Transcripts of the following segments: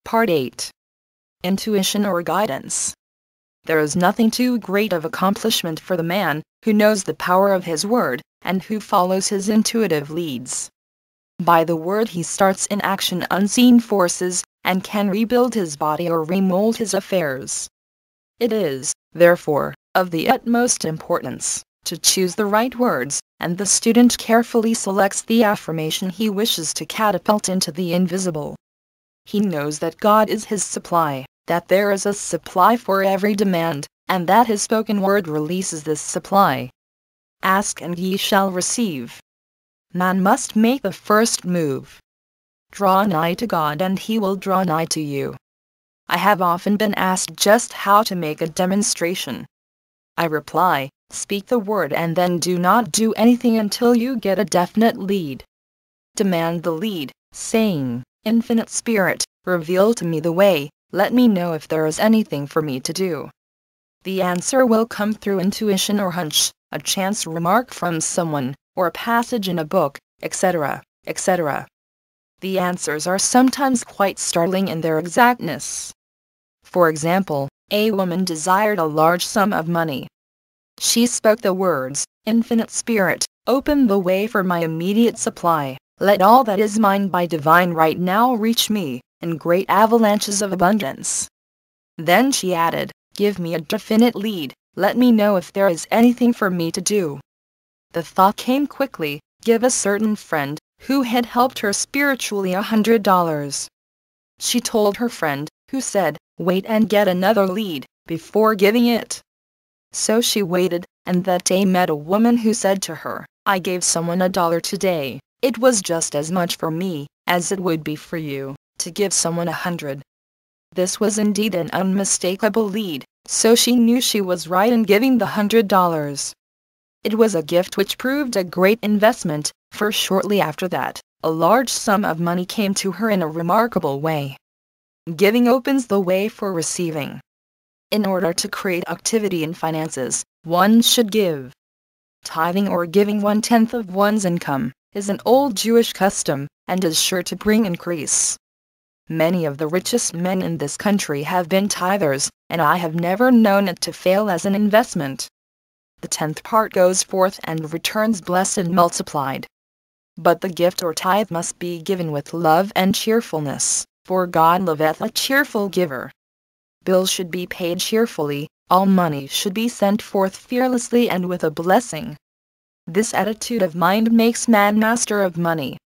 Part 8. Intuition or Guidance. There is nothing too great of accomplishment for the man who knows the power of his word, and who follows his intuitive leads. By the word he starts in action unseen forces, and can rebuild his body or remold his affairs. It is, therefore, of the utmost importance to choose the right words, and the student carefully selects the affirmation he wishes to catapult into the invisible. He knows that God is his supply, that there is a supply for every demand, and that his spoken word releases this supply. Ask and ye shall receive. Man must make the first move. Draw nigh to God and he will draw nigh to you. I have often been asked just how to make a demonstration. I reply, speak the word and then do not do anything until you get a definite lead. Demand the lead, saying, Infinite Spirit, reveal to me the way, let me know if there is anything for me to do. The answer will come through intuition or hunch, a chance remark from someone, or a passage in a book, etc., etc. The answers are sometimes quite startling in their exactness. For example, a woman desired a large sum of money. She spoke the words, Infinite Spirit, open the way for my immediate supply, let all that is mine by divine right now reach me, in great avalanches of abundance. Then she added, give me a definite lead, let me know if there is anything for me to do. The thought came quickly, give a certain friend, who had helped her spiritually $100. She told her friend, who said, wait and get another lead, before giving it. So she waited, and that day met a woman who said to her, I gave someone $1 today, it was just as much for me, as it would be for you, to give someone 100. This was indeed an unmistakable lead, so she knew she was right in giving the $100. It was a gift which proved a great investment, for shortly after that, a large sum of money came to her in a remarkable way. Giving opens the way for receiving. In order to create activity in finances, one should give. Tithing or giving 1/10 of one's income is an old Jewish custom, and is sure to bring increase. Many of the richest men in this country have been tithers, and I have never known it to fail as an investment. The 10th part goes forth and returns blessed and multiplied. But the gift or tithe must be given with love and cheerfulness, for God loveth a cheerful giver. Bills should be paid cheerfully, all money should be sent forth fearlessly and with a blessing. This attitude of mind makes man master of money.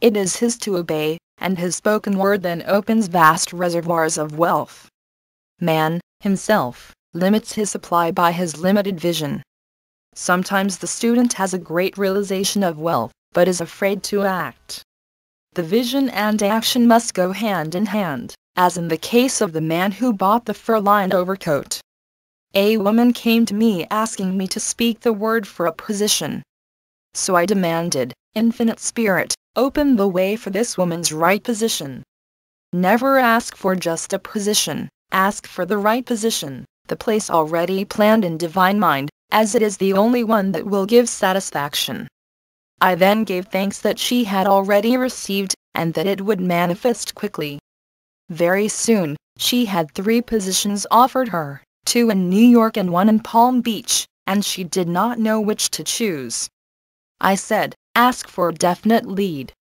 It is his to obey, and his spoken word then opens vast reservoirs of wealth. Man, himself, limits his supply by his limited vision. Sometimes the student has a great realization of wealth, but is afraid to act. The vision and action must go hand in hand, as in the case of the man who bought the fur-lined overcoat. A woman came to me asking me to speak the word for a position. So I demanded, Infinite Spirit, open the way for this woman's right position. Never ask for just a position, ask for the right position, the place already planned in divine mind, as it is the only one that will give satisfaction. I then gave thanks that she had already received, and that it would manifest quickly. Very soon, she had 3 positions offered her, 2 in New York and 1 in Palm Beach, and she did not know which to choose. I said, ask for a definite lead.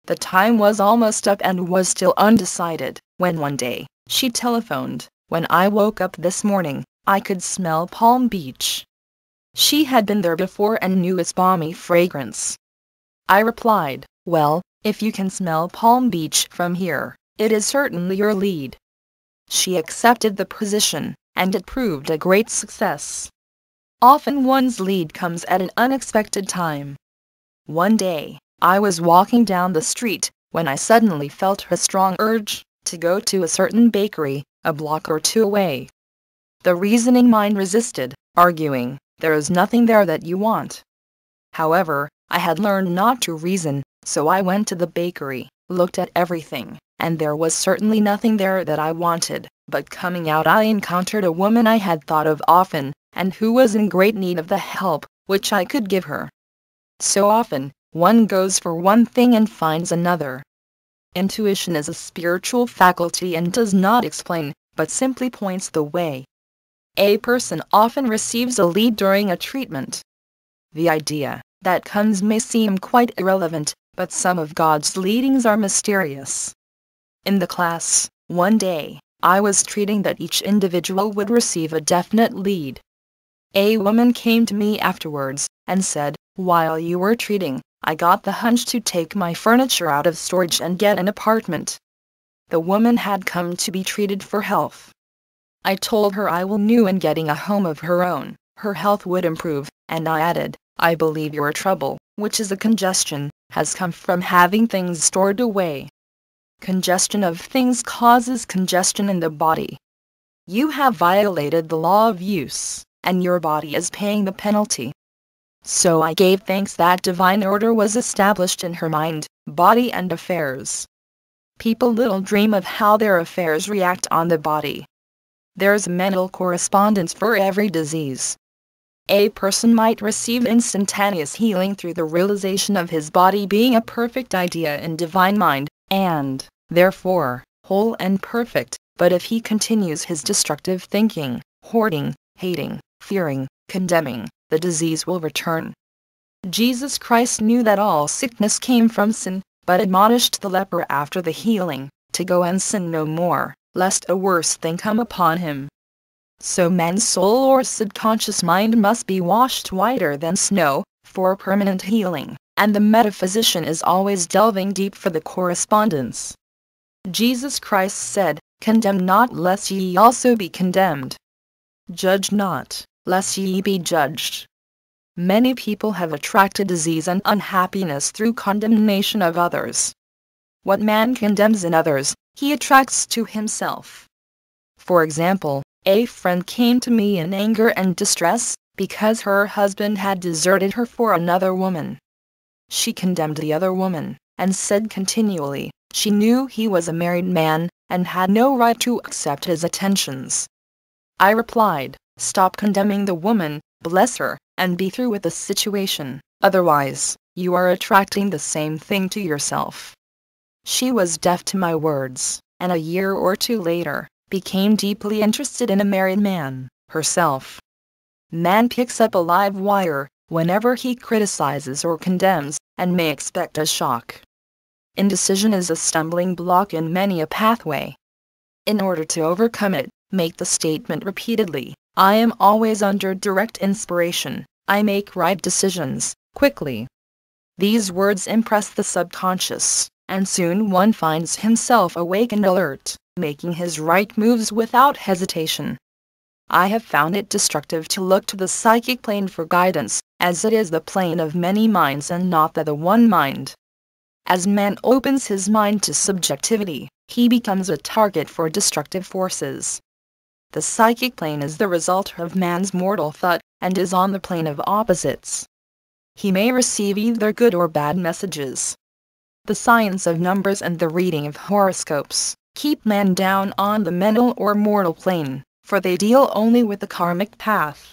The time was almost up and was still undecided, when one day, she telephoned, when I woke up this morning, I could smell Palm Beach. She had been there before and knew its balmy fragrance. I replied, well, if you can smell Palm Beach from here, it is certainly your lead. She accepted the position, and it proved a great success. Often one's lead comes at an unexpected time. One day, I was walking down the street, when I suddenly felt a strong urge to go to a certain bakery, a block or 2 away. The reasoning mind resisted, arguing, there is nothing there that you want. However, I had learned not to reason, so I went to the bakery, looked at everything, and there was certainly nothing there that I wanted, but coming out I encountered a woman I had thought of often, and who was in great need of the help which I could give her. So often, one goes for one thing and finds another. Intuition is a spiritual faculty and does not explain, but simply points the way. A person often receives a lead during a treatment. The idea that comes may seem quite irrelevant, but some of God's leadings are mysterious. In the class, one day, I was treating that each individual would receive a definite lead. A woman came to me afterwards and said, "While you were treating, I got the hunch to take my furniture out of storage and get an apartment." The woman had come to be treated for health. I told her I knew in getting a home of her own, her health would improve, and I added, "I believe your trouble, which is a congestion, has come from having things stored away." Congestion of things causes congestion in the body. You have violated the law of use, and your body is paying the penalty. So I gave thanks that divine order was established in her mind, body and affairs. People little dream of how their affairs react on the body. There's mental correspondence for every disease. A person might receive instantaneous healing through the realization of his body being a perfect idea in divine mind, and, therefore, whole and perfect, but if he continues his destructive thinking, hoarding, hating, fearing, condemning, the disease will return. Jesus Christ knew that all sickness came from sin, but admonished the leper after the healing, to go and sin no more, lest a worse thing come upon him. So man's soul or subconscious mind must be washed whiter than snow, for permanent healing, and the metaphysician is always delving deep for the correspondence. Jesus Christ said, "Condemn not lest ye also be condemned. Judge not, lest ye be judged." Many people have attracted disease and unhappiness through condemnation of others. What man condemns in others, he attracts to himself. For example, a friend came to me in anger and distress, because her husband had deserted her for another woman. She condemned the other woman, and said continually, she knew he was a married man, and had no right to accept his attentions. I replied, "Stop condemning the woman, bless her, and be through with the situation, otherwise, you are attracting the same thing to yourself." She was deaf to my words, and a year or two later, became deeply interested in a married man, herself. Man picks up a live wire, whenever he criticizes or condemns, and may expect a shock. Indecision is a stumbling block in many a pathway. In order to overcome it, make the statement repeatedly, "I am always under direct inspiration, I make right decisions, quickly." These words impress the subconscious, and soon one finds himself awake and alert, making his right moves without hesitation. I have found it destructive to look to the psychic plane for guidance, as it is the plane of many minds and not the one mind. As man opens his mind to subjectivity, he becomes a target for destructive forces. The psychic plane is the result of man's mortal thought, and is on the plane of opposites. He may receive either good or bad messages. The science of numbers and the reading of horoscopes keep man down on the mental or mortal plane, for they deal only with the karmic path.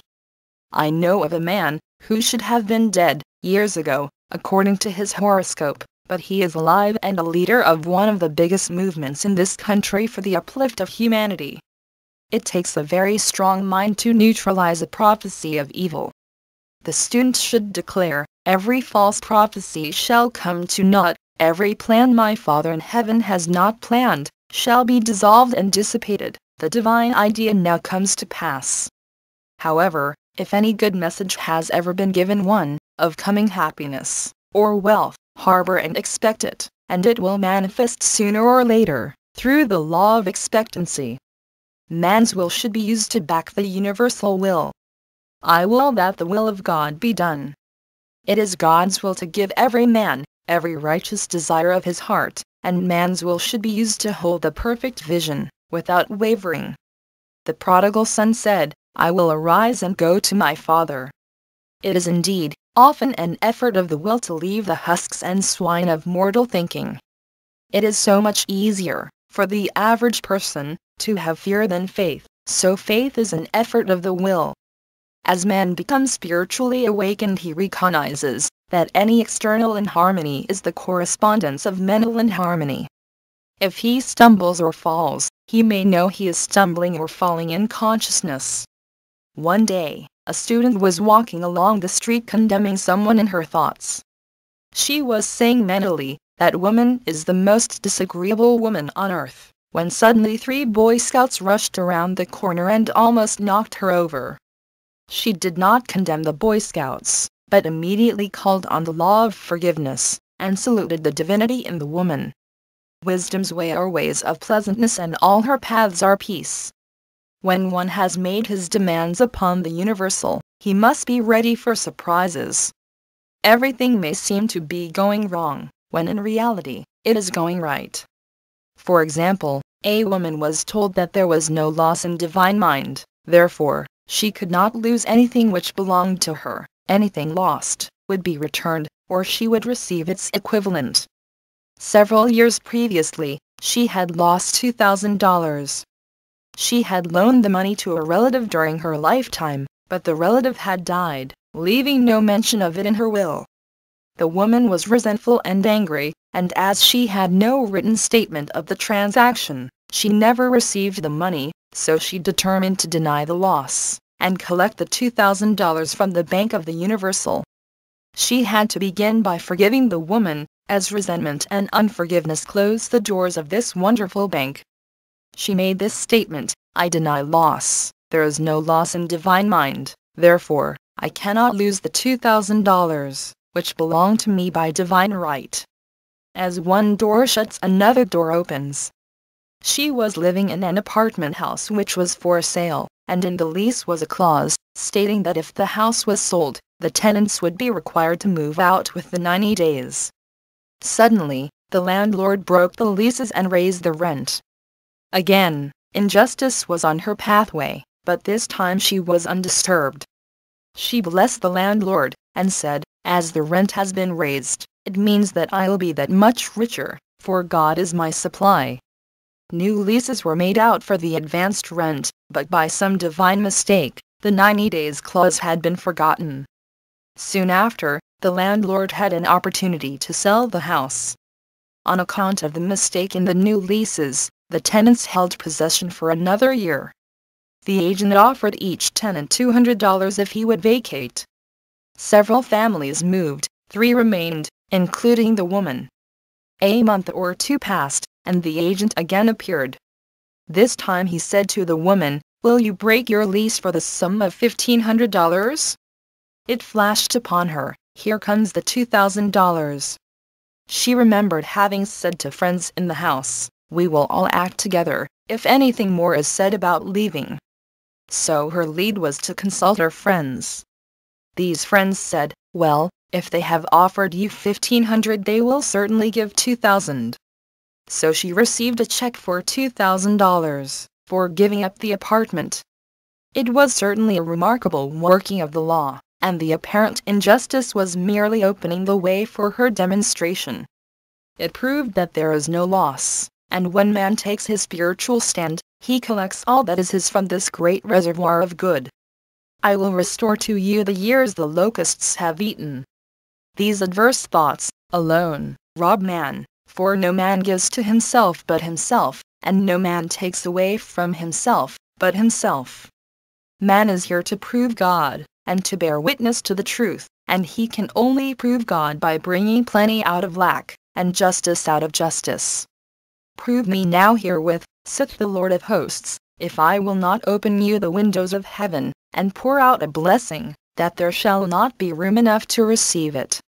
I know of a man who should have been dead years ago, according to his horoscope, but he is alive and a leader of one of the biggest movements in this country for the uplift of humanity. It takes a very strong mind to neutralize a prophecy of evil. The student should declare, "Every false prophecy shall come to naught, every plan my Father in heaven has not planned, shall be dissolved and dissipated, the divine idea now comes to pass." However, if any good message has ever been given one, of coming happiness, or wealth, harbor and expect it, and it will manifest sooner or later, through the law of expectancy. Man's will should be used to back the universal will. I will that the will of God be done. It is God's will to give every man every righteous desire of his heart, and man's will should be used to hold the perfect vision, without wavering. The prodigal son said, "I will arise and go to my father." It is indeed often an effort of the will to leave the husks and swine of mortal thinking. It is so much easier for the average person to have fear than faith, so faith is an effort of the will. As man becomes spiritually awakened, he recognizes that any external inharmony is the correspondence of mental inharmony. If he stumbles or falls, he may know he is stumbling or falling in consciousness. One day, a student was walking along the street condemning someone in her thoughts. She was saying mentally, "That woman is the most disagreeable woman on earth," when suddenly 3 Boy Scouts rushed around the corner and almost knocked her over. She did not condemn the Boy Scouts, but immediately called on the law of forgiveness, and saluted the divinity in the woman. Wisdom's way are ways of pleasantness, and all her paths are peace. When one has made his demands upon the universal, he must be ready for surprises. Everything may seem to be going wrong, when in reality, it is going right. For example, a woman was told that there was no loss in divine mind, therefore, she could not lose anything which belonged to her. Anything lost would be returned, or she would receive its equivalent. Several years previously, she had lost $2,000. She had loaned the money to a relative during her lifetime, but the relative had died, leaving no mention of it in her will. The woman was resentful and angry, and as she had no written statement of the transaction, she never received the money, so she determined to deny the loss and collect the $2,000 from the Bank of the Universal. She had to begin by forgiving the woman, as resentment and unforgiveness closed the doors of this wonderful bank. She made this statement: "I deny loss. There is no loss in divine mind, therefore, I cannot lose the $2,000, which belong to me by divine right. As one door shuts, another door opens." She was living in an apartment house which was for sale, and in the lease was a clause stating that if the house was sold, the tenants would be required to move out within 90 days. Suddenly, the landlord broke the leases and raised the rent. Again, injustice was on her pathway, but this time she was undisturbed. She blessed the landlord, and said, "As the rent has been raised, it means that I'll be that much richer, for God is my supply." New leases were made out for the advanced rent, but by some divine mistake, the 90 days clause had been forgotten. Soon after, the landlord had an opportunity to sell the house. On account of the mistake in the new leases, the tenants held possession for another year. The agent offered each tenant $200 if he would vacate. Several families moved, 3 remained, including the woman. A month or 2 passed, and the agent again appeared. This time he said to the woman, "Will you break your lease for the sum of $1,500? It flashed upon her, "Here comes the $2,000. She remembered having said to friends in the house, "We will all act together, if anything more is said about leaving." So her lead was to consult her friends. These friends said, "Well, if they have offered you $1,500, they will certainly give $2,000. So she received a check for $2,000, for giving up the apartment. It was certainly a remarkable working of the law, and the apparent injustice was merely opening the way for her demonstration. It proved that there is no loss, and when man takes his spiritual stand, he collects all that is his from this great reservoir of good. "I will restore to you the years the locusts have eaten." These adverse thoughts, alone, rob man, for no man gives to himself but himself, and no man takes away from himself but himself. Man is here to prove God, and to bear witness to the truth, and he can only prove God by bringing plenty out of lack, and justice out of justice. "Prove me now herewith, saith the Lord of hosts, if I will not open you the windows of heaven, and pour out a blessing, that there shall not be room enough to receive it."